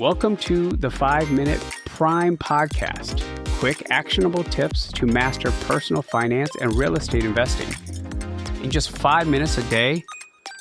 Welcome to the 5-Minute Prime Podcast. Quick, actionable tips to master personal finance and real estate investing. In just 5 minutes a day,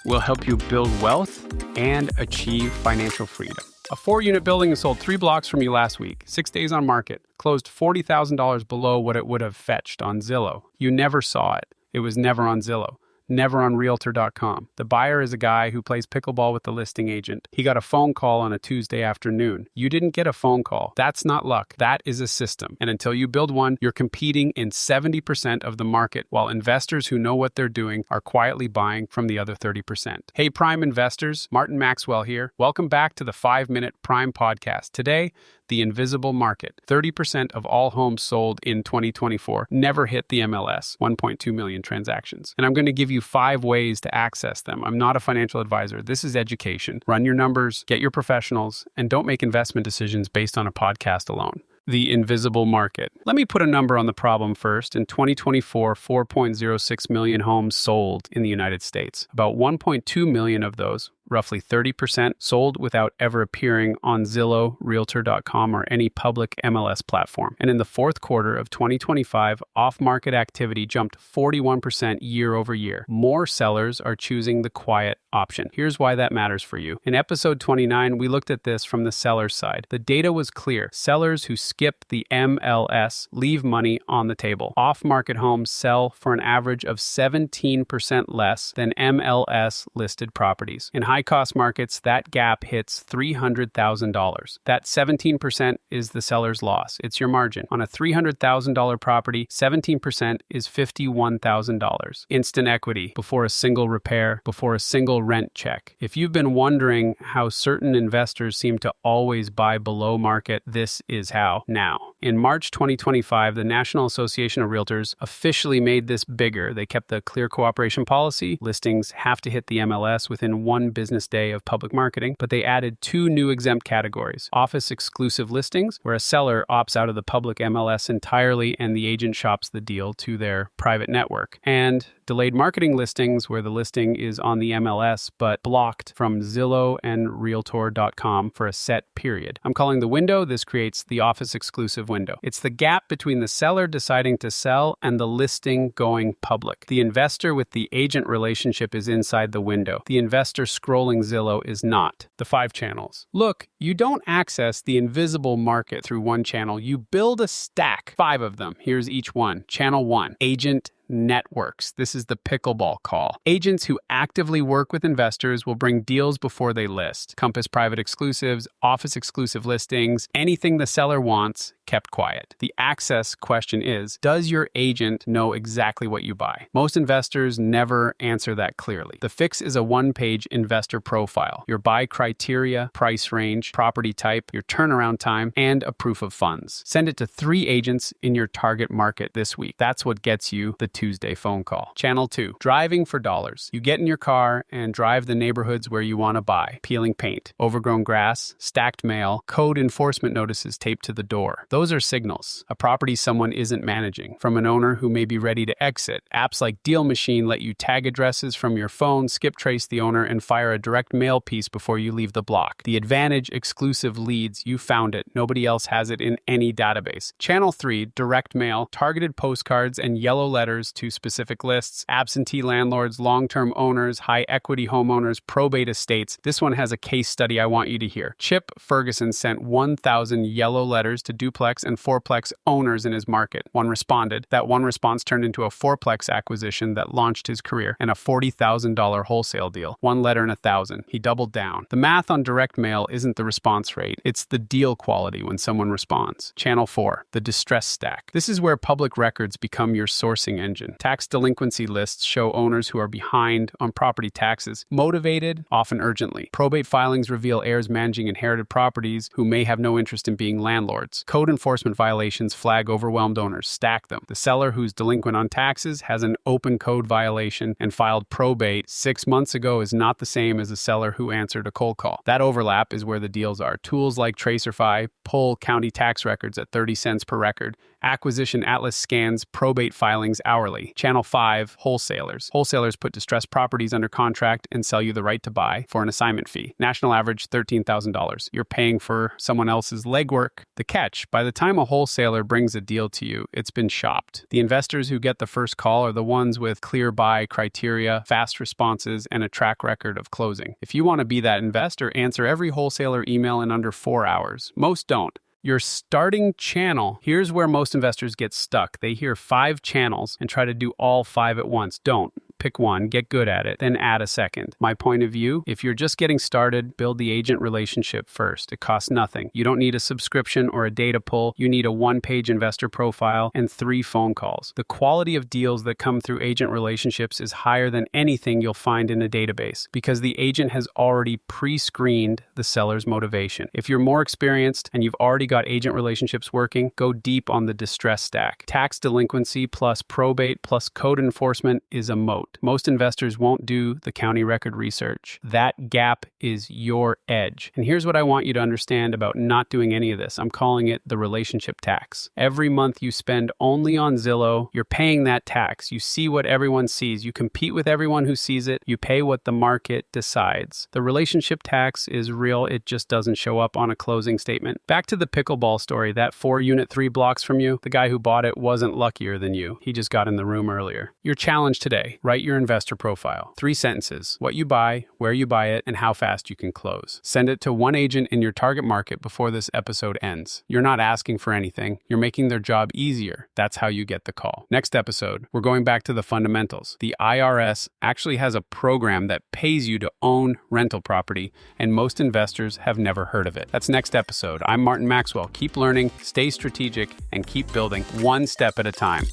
we'll help you build wealth and achieve financial freedom. A 4-unit building sold 3 blocks from you last week, 6 days on market, closed $40,000 below what it would have fetched on Zillow. You never saw it. It was never on Zillow. Never on Realtor.com. The buyer is a guy who plays pickleball with the listing agent. He got a phone call on a Tuesday afternoon. You didn't get a phone call. That's not luck. That is a system. And until you build one, you're competing in 70% of the market, while investors who know what they're doing are quietly buying from the other 30%. Hey, Prime investors, Martin Maxwell here. Welcome back to the 5-Minute Prime Podcast. Today, the invisible market. 30% of all homes sold in 2024 never hit the MLS, 1.2 million transactions. And I'm going to give you 5 ways to access them. I'm not a financial advisor. This is education. Run your numbers, get your professionals, and don't make investment decisions based on a podcast alone. The invisible market. Let me put a number on the problem first. In 2024, 4.06 million homes sold in the United States. About 1.2 million of those, roughly 30%, sold without ever appearing on Zillow, Realtor.com, or any public MLS platform. And in the fourth quarter of 2025, off-market activity jumped 41% year over year. More sellers are choosing the quiet option. Here's why that matters for you. In episode 29, we looked at this from the seller's side. The data was clear. Sellers who skip the MLS leave money on the table. Off-market homes sell for an average of 17% less than MLS-listed properties. In high-cost markets, that gap hits $300,000. That 17% is the seller's loss. It's your margin. On a $300,000 property, 17% is $51,000. Instant equity before a single repair, before a single rent check. If you've been wondering how certain investors seem to always buy below market, this is how. Now, in March 2025, the National Association of Realtors officially made this bigger. They kept the clear cooperation policy. Listings have to hit the MLS within 1 business day of public marketing, but they added 2 new exempt categories. Office exclusive listings, where a seller opts out of the public MLS entirely and the agent shops the deal to their private network. And delayed marketing listings, where the listing is on the MLS but blocked from Zillow and Realtor.com for a set period. I'm calling the window. This creates the office exclusive window. It's the gap between the seller deciding to sell and the listing going public. The investor with the agent relationship is inside the window. The investor scrolling Zillow is not. The 5 channels. Look, you don't access the invisible market through one channel. You build a stack. 5 of them. Here's each one. Channel 1, agent networks. This is the pickleball call. Agents who actively work with investors will bring deals before they list. Compass private exclusives, office exclusive listings, anything the seller wants, kept quiet. The access question is, does your agent know exactly what you buy? Most investors never answer that clearly. The fix is a 1-page investor profile, your buy criteria, price range, property type, your turnaround time, and a proof of funds. Send it to 3 agents in your target market this week. That's what gets you the Tuesday phone call. Channel 2, driving for dollars. You get in your car and drive the neighborhoods where you want to buy. Peeling paint, overgrown grass, stacked mail, code enforcement notices taped to the door. Those are signals. A property someone isn't managing. From an owner who may be ready to exit. Apps like Deal Machine let you tag addresses from your phone, skip trace the owner, and fire a direct mail piece before you leave the block. The Advantage exclusive leads, you found it. Nobody else has it in any database. Channel 3, direct mail, targeted postcards, and yellow letters to specific lists. Absentee landlords, long-term owners, high-equity homeowners, probate estates. This one has a case study I want you to hear. Chip Ferguson sent 1,000 yellow letters to duplex and fourplex owners in his market. One responded. That one response turned into a fourplex acquisition that launched his career and a $40,000 wholesale deal. 1 letter in 1,000. He doubled down. The math on direct mail isn't the response rate. It's the deal quality when someone responds. Channel 4, the distress stack. This is where public records become your sourcing engine. Tax delinquency lists show owners who are behind on property taxes, motivated, often urgently. Probate filings reveal heirs managing inherited properties who may have no interest in being landlords. Code enforcement violations flag overwhelmed owners, stack them. The seller who's delinquent on taxes has an open code violation and filed probate 6 months ago is not the same as a seller who answered a cold call. That overlap is where the deals are. Tools like Tracerify pull county tax records at 30 cents per record Acquisition Atlas scans probate filings hourly. Channel 5, wholesalers. Wholesalers put distressed properties under contract and sell you the right to buy for an assignment fee. National average $13,000. You're paying for someone else's legwork. The catch, by the time a wholesaler brings a deal to you, it's been shopped. The investors who get the first call are the ones with clear buy criteria, fast responses, and a track record of closing. If you want to be that investor, answer every wholesaler email in under 4 hours. Most don't. Your starting channel, here's where most investors get stuck. They hear 5 channels and try to do all 5 at once. Don't. Pick one, get good at it, then add a second. My point of view, if you're just getting started, build the agent relationship first. It costs nothing. You don't need a subscription or a data pull. You need a 1-page investor profile and 3 phone calls. The quality of deals that come through agent relationships is higher than anything you'll find in a database because the agent has already pre-screened the seller's motivation. If you're more experienced and you've already got agent relationships working, go deep on the distress stack. Tax delinquency plus probate plus code enforcement is a moat. Most investors won't do the county record research. That gap is your edge. And here's what I want you to understand about not doing any of this. I'm calling it the relationship tax. Every month you spend only on Zillow, you're paying that tax. You see what everyone sees. You compete with everyone who sees it. You pay what the market decides. The relationship tax is real. It just doesn't show up on a closing statement. Back to the pickleball story. That 4-unit 3 blocks from you, the guy who bought it wasn't luckier than you. He just got in the room earlier. Your challenge today, write your investor profile. 3 sentences: what you buy, where you buy it, and how fast you can close. Send it to one agent in your target market before this episode ends. You're not asking for anything. You're making their job easier. That's how you get the call. Next episode, we're going back to the fundamentals. The IRS actually has a program that pays you to own rental property, and most investors have never heard of it. That's next episode. I'm Martin Maxwell. Keep learning, stay strategic, and keep building one step at a time.